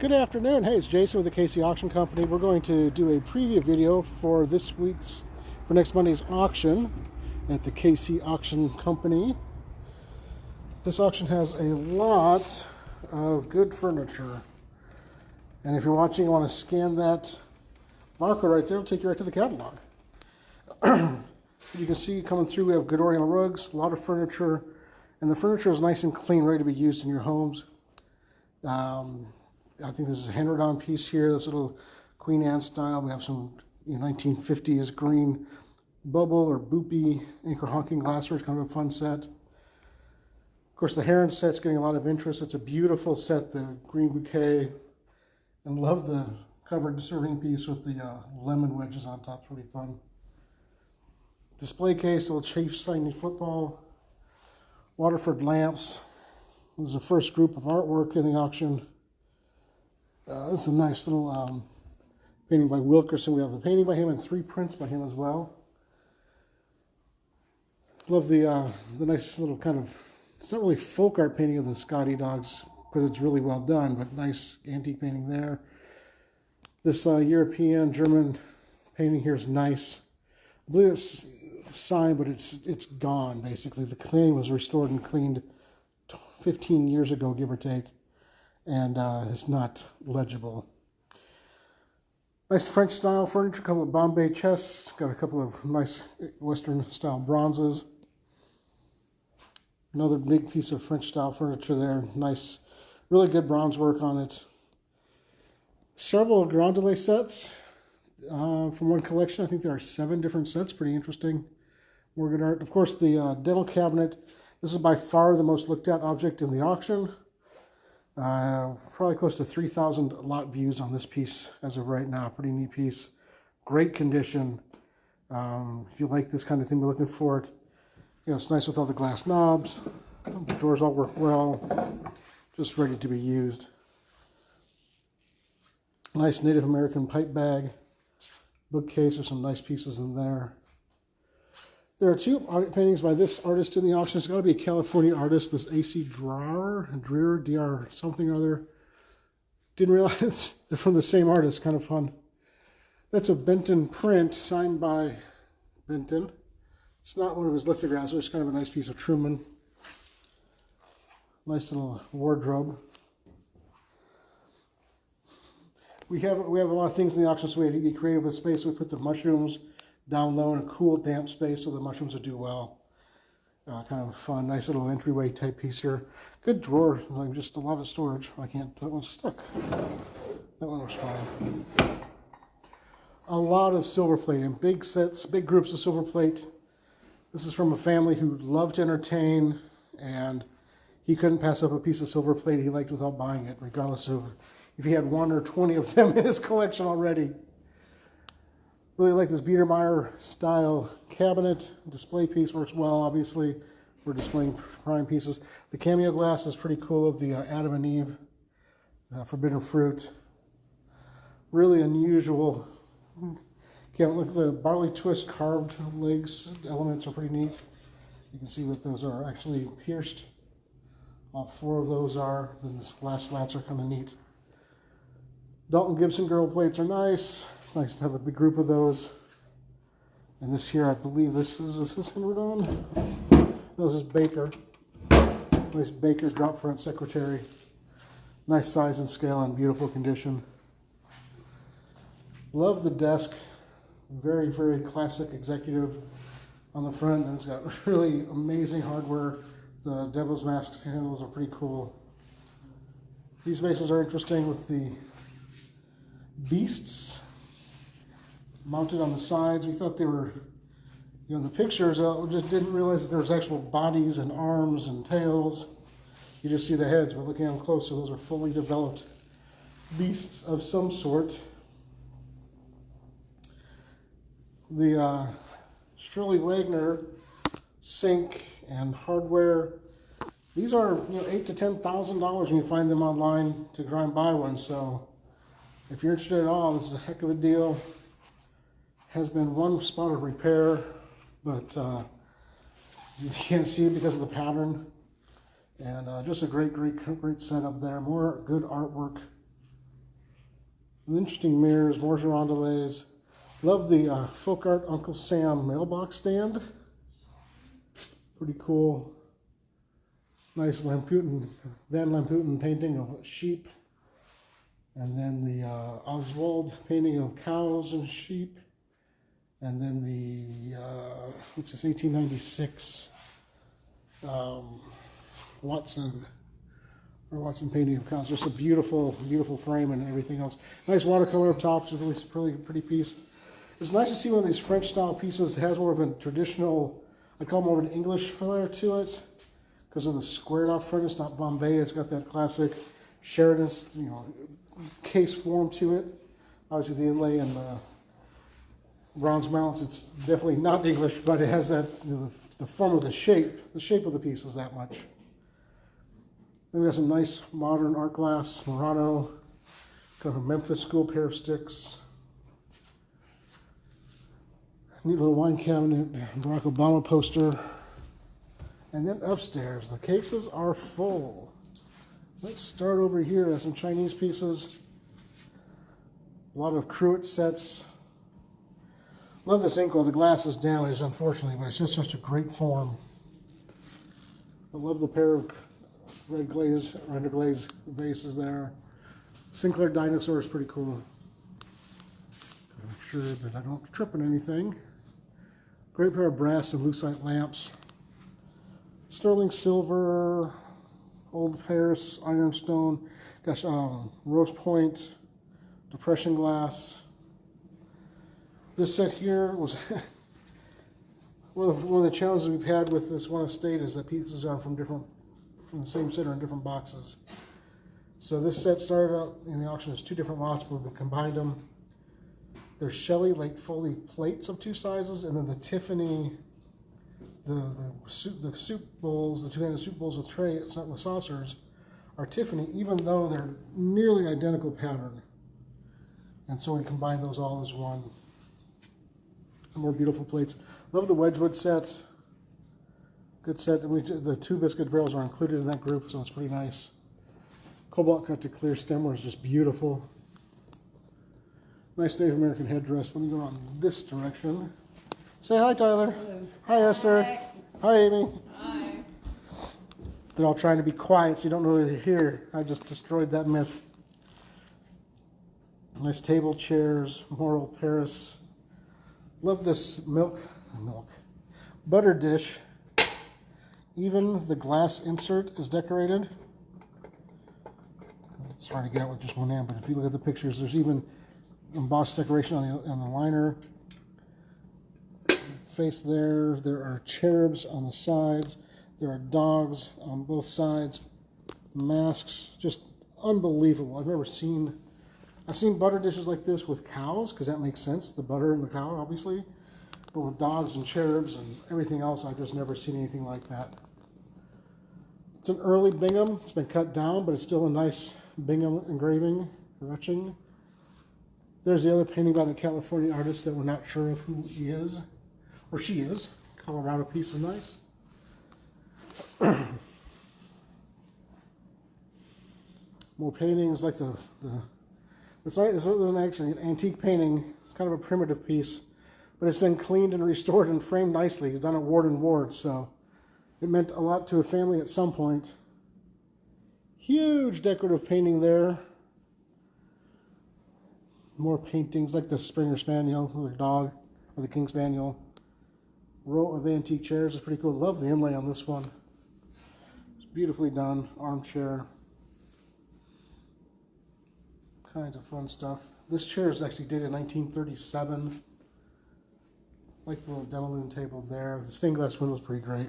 Good afternoon. Hey, it's Jason with the KC Auction Company. We're going to do a preview video for next Monday's auction at the KC Auction Company. This auction has a lot of good furniture. And if you're watching, you want to scan that barcode right there, it'll take you right to the catalog. You can see coming through, we have good oriental rugs, a lot of furniture, and the furniture is nice and clean, ready to be used in your homes. I think this is a hand-on piece here, this little Queen Anne style. We have some 1950s green bubble or boopy anchor honking glassware. It's kind of a fun set. Of course, the heron set's getting a lot of interest. It's a beautiful set, the green bouquet. And love the covered serving piece with the lemon wedges on top. It's really fun. Display case, little Chiefs signing football. Waterford lamps. This is the first group of artwork in the auction. This is a nice little painting by Wilkerson. We have the painting by him and 3 prints by him as well. Love the nice little kind of, it's not really folk art painting of the Scotty dogs because it's really well done, but nice antique painting there. This European German painting here is nice. I believe it's signed, but it's gone basically. The painting was restored and cleaned 15 years ago, give or take, and it's not legible. Nice French style furniture, a couple of Bombay chests, got a couple of nice Western style bronzes. Another big piece of French style furniture there, nice, really good bronze work on it. Several Grand Delay sets from one collection. I think there are 7 different sets, pretty interesting. More good art. Of course, the dental cabinet. This is by far the most looked at object in the auction. Probably close to 3,000 lot views on this piece as of right now. Pretty neat piece. Great condition. If you like this kind of thing, be looking for it. It's nice with all the glass knobs. The doors all work well. Just ready to be used. Nice Native American pipe bag. Bookcase with some nice pieces in there. There are 2 art paintings by this artist in the auction. It's got to be a California artist, this A.C. Dreer, D.R. something or other. Didn't realize they're from the same artist. Kind of fun. That's a Benton print signed by Benton. It's not one of his lithographs, but it's kind of a nice piece of Truman. Nice little wardrobe. We have a lot of things in the auction, so we have to be creative with space. We put the mushrooms down low in a cool, damp space so the mushrooms would do well. Kind of fun, nice little entryway type piece here. Good drawer, like just a lot of storage. That one's stuck. That one was fine. A lot of silver plate in big sets, big groups of silver plate. This is from a family who loved to entertain, and he couldn't pass up a piece of silver plate he liked without buying it, regardless of if he had 1 or 20 of them in his collection already. Really like this Biedermeier style cabinet. Display piece works well, obviously. We're displaying prime pieces. The cameo glass is pretty cool of the Adam and Eve forbidden fruit. Really unusual. Look at the barley twist carved legs. Elements are pretty neat. You can see that those are actually pierced. All 4 of those are. Then the glass slats are kind of neat. Dalton Gibson girl plates are nice. It's nice to have a big group of those. And this here, I believe is this Henry on? No, this is Baker. Nice Baker drop front secretary. Nice size and scale and beautiful condition. Love the desk. Very, very classic executive on the front. And it's got really amazing hardware. The Devil's Mask handles are pretty cool. These bases are interesting with the beasts mounted on the sides. We thought they were, the pictures, just didn't realize that there was actual bodies and arms and tails. You just see the heads, but looking at them closer, those are fully developed beasts of some sort. The Shirley Wagner sink and hardware, these are $8,000 to $10,000 when you find them online to try and buy one. So if you're interested at all, this is a heck of a deal. Has been one spot of repair, but you can't see it because of the pattern. And just a great setup there. More good artwork Interesting mirrors, more girandolays. Love the folk art Uncle Sam mailbox stand. Pretty cool. Nice Lamputin, Van Lamputin painting of sheep. And then the Oswald painting of cows and sheep. And then the, what's this, 1896 Watson painting of cows. Just a beautiful, beautiful frame and everything else. Nice watercolor up top, so really pretty piece. It's nice to see one of these French style pieces that has more of a traditional, I call more of an English flair to it, because of the squared out front. It's not Bombay. It's got that classic Sheridan, case form to it. Obviously the inlay and the bronze mounts, it's definitely not English, but it has that, the form of the shape of the piece is that much. Then we got some nice modern art glass, Murano, kind of a Memphis school pair of sticks. Neat little wine cabinet, Barack Obama poster. And then upstairs, the cases are full. Let's start over here. There's some Chinese pieces. A lot of cruet sets. Love this ink while the glass is damaged, unfortunately, but it's just such a great form. I love the pair of red glaze or underglaze vases there. Sinclair dinosaur is pretty cool. Gotta make sure that I don't trip on anything. Great pair of brass and lucite lamps. Sterling silver, old Paris, ironstone, gosh, rose point, depression glass. This set here was one of the challenges we've had with this one estate is that pieces are from the same set or in different boxes. So this set started out in the auction as 2 different lots, but we combined them. There's Shelley Lake Foley plates of 2 sizes, and then the Tiffany, the soup bowls, the 2-handed soup bowls with trays, with saucers, are Tiffany, even though they're nearly identical pattern. And so we combine those all as one. More beautiful plates. Love the Wedgwood set. Good set. And the 2 biscuit barrels are included in that group, so it's pretty nice. Cobalt cut to clear stemware is just beautiful. Nice Native American headdress. Let me go on this direction. Say hi, Tyler. Hello. Hi, Esther. Hi. Hi, Amy. Hi. They're all trying to be quiet so you don't know they're here. I just destroyed that myth. Nice table chairs, more old Paris. Love this butter dish. Even the glass insert is decorated. It's hard to get out with just one hand, but if you look at the pictures, there's even embossed decoration on the liner. Face there. There are cherubs on the sides. There are dogs on both sides. Masks, just unbelievable. I've seen butter dishes like this with cows, because that makes sense, the butter and the cow, obviously. But with dogs and cherubs and everything else, I've just never seen anything like that. It's an early Bingham. It's been cut down, but it's still a nice Bingham engraving, etching. There's the other painting by the California artist that we're not sure of who he is, or she is. Colorado piece is nice. More paintings like this isn't actually an antique painting. It's kind of a primitive piece, but it's been cleaned and restored and framed nicely. He's done it ward and ward, so it meant a lot to a family at some point. Huge decorative painting there. More paintings like the Springer Spaniel, or the dog, or the King Spaniel. Row of antique chairs is pretty cool. Love the inlay on this one. It's beautifully done. Armchair. Kinds of fun stuff. This chair is actually dated 1937. Like the little Demaloon table there. The stained glass window is pretty great.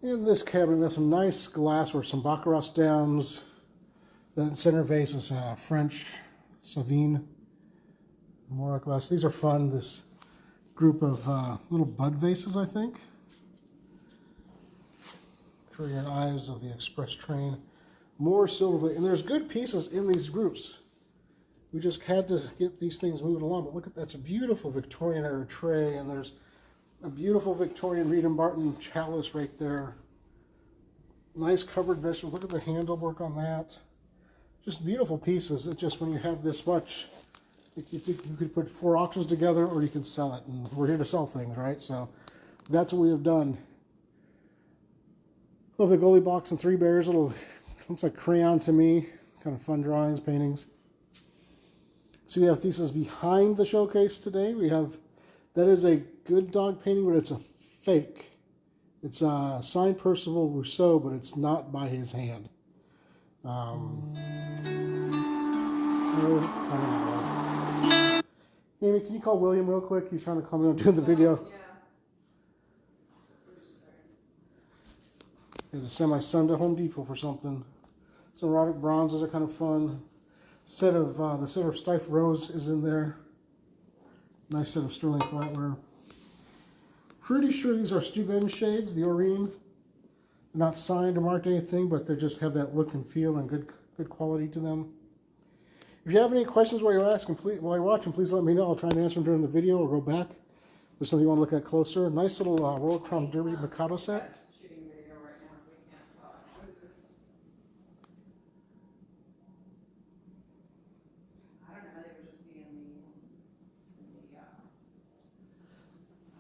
In this cabinet, we have some nice glassware, some Baccarat stems. The center vase is French Savine Mora glass. These are fun. This group of little bud vases, I think. For your eyes of the express train. More silver plate. And there's good pieces in these groups. We just had to get these things moving along. But look at that's a beautiful Victorian era tray. And there's a beautiful Victorian Reed and Barton chalice right there. Nice covered vegetables. Look at the handle work on that. Just beautiful pieces. It's just when you have this much, you could put 4 auctions together, or you can sell it. And we're here to sell things, right? So that's what we have done. Love the goalie box and 3 bears. Little, looks like crayon to me. Kind of fun drawings, paintings. So we have pieces behind the showcase today. We have, that is a good dog painting, but it's a fake. It's signed Percival Rousseau, but it's not by his hand. Amy, can you call William real quick? He's trying to call me on doing the video. I had to send my son to Home Depot for something. Some erotic bronzes are kind of fun. Set of the set of Stife Rose is in there. Nice set of sterling flatware. Pretty sure these are Steuben shades, the Orine. They're not signed or marked anything, but they just have that look and feel and good quality to them. If you have any questions while you're watching, please let me know. I'll try and answer them during the video or go back. If there's something you want to look at closer. Nice little Royal Crown Derby Mikado set.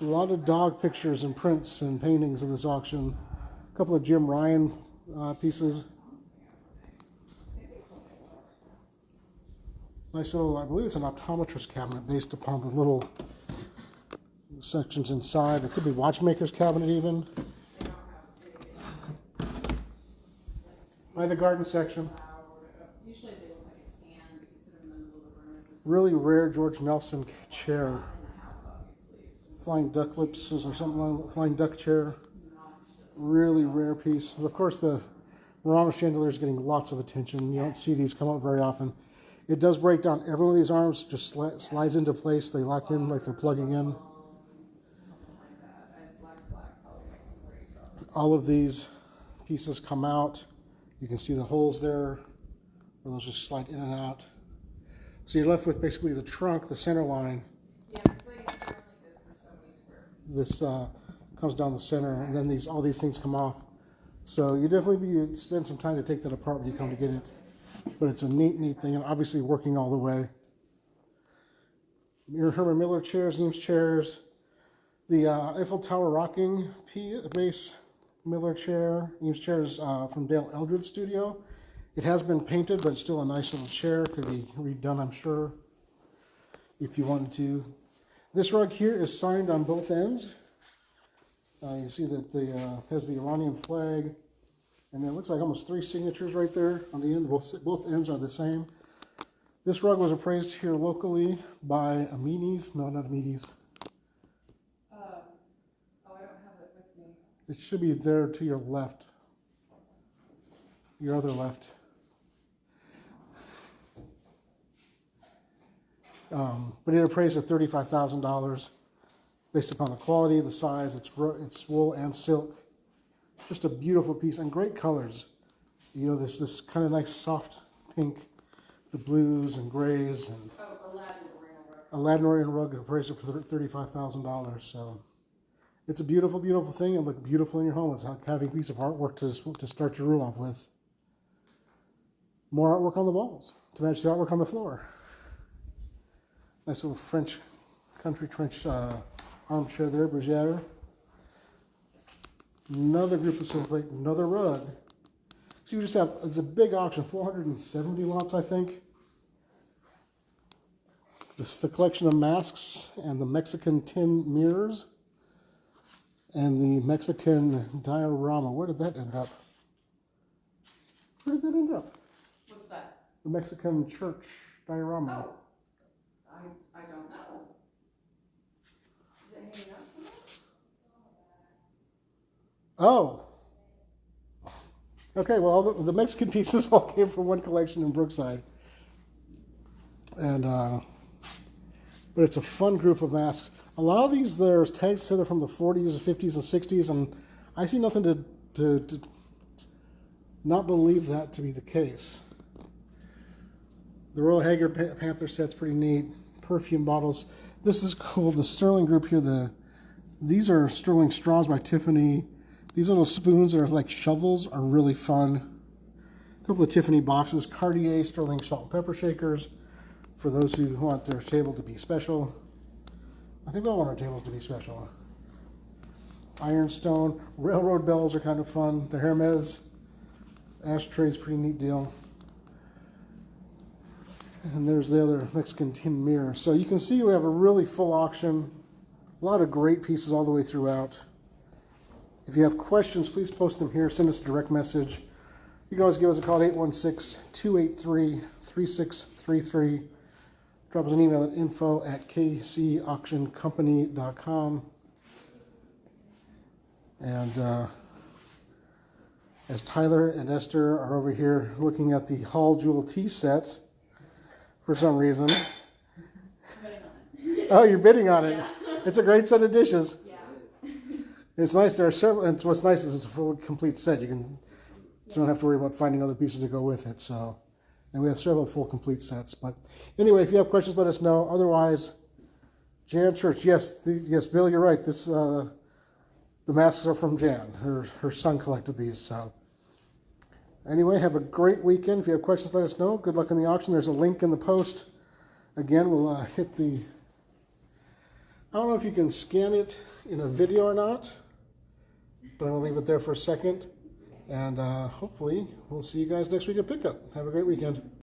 A lot of dog pictures and prints and paintings in this auction. A couple of Jim Ryan pieces. Nice little, I believe it's an optometrist cabinet based upon the little sections inside. It could be watchmaker's cabinet even. By the garden section. Really rare George Nelson chair. Flying duck lips or something like flying duck chair. Really rare piece. And of course, the Murano chandelier is getting lots of attention. You don't see these come up very often. It does break down. Every one of these arms just slides into place. They lock in like they're plugging in. All of these pieces come out. You can see the holes there where those just slide in and out. So you're left with basically the trunk, the center line. This comes down the center, and then all these things come off. So you definitely spend some time to take that apart when you come to get it. But it's a neat thing, and obviously working all the way. Your Herman Miller chairs, Eames chairs, the Eiffel Tower rocking base Miller chair, Eames chairs from Dale Eldred's studio. It has been painted, but it's still a nice little chair. Could be redone, I'm sure, if you wanted to. This rug here is signed on both ends. You see that the has the Iranian flag, and it looks like almost 3 signatures right there on the end. Both ends are the same. This rug was appraised here locally by Amini's. No, not Amini's. I don't have it with me. It should be there to your left. Your other left. But it appraised at $35,000 based upon the quality, the size, it's wool and silk. Just a beautiful piece and great colors. You know, this kind of nice soft pink, the blues and grays, and a Latin Orient rug appraised for $35,000. So it's a beautiful, beautiful thing and look beautiful in your home. It's like having a piece of artwork to start your room off with. More artwork on the walls to match the artwork on the floor. Nice little French country trench armchair there, Bergère. Another group of silver plate, another rug. So you just have, it's a big auction, 470 lots, I think. This is the collection of masks and the Mexican tin mirrors and the Mexican diorama. Where did that end up? Where did that end up? What's that? The Mexican church diorama. Oh. I don't know. Is it hanging up somewhere? Oh. Okay, well, the Mexican pieces all came from one collection in Brookside. And, but it's a fun group of masks. A lot of these, there's tags together from the 40s, 50s, and 60s, and I see nothing to not believe that to be the case. The Royal Hager Panther set's pretty neat. Perfume bottles. This is cool. The Sterling group here, these are Sterling straws by Tiffany. These little spoons that are like shovels are really fun. couple of Tiffany boxes, Cartier Sterling salt and pepper shakers for those who want their table to be special. I think we all want our tables to be special. Ironstone, railroad bells are kind of fun. The Hermes ashtray's pretty neat deal. And there's the other Mexican tin mirror. So you can see we have a really full auction. A lot of great pieces all the way throughout. If you have questions, please post them here. Send us a direct message. You can always give us a call at 816-283-3633. Drop us an email at info@kcauctioncompany.com. And as Tyler and Esther are over here looking at the Hall Jewel tea set for some reason. I'm bidding on it. Oh, you're bidding on it. Yeah. It's a great set of dishes. Yeah. It's nice. There are several, and what's nice is it's a full, complete set. You don't have to worry about finding other pieces to go with it. So, and we have several full, complete sets. But anyway, if you have questions, let us know. Otherwise, Jan Church. Yes, yes, Bill, you're right. This the masks are from Jan. Her son collected these. So, anyway, have a great weekend. If you have questions, let us know. Good luck in the auction. There's a link in the post. Again, we'll hit the. I don't know if you can scan it in a video or not, but I'm going to leave it there for a second. And hopefully we'll see you guys next week at Pickup. Have a great weekend.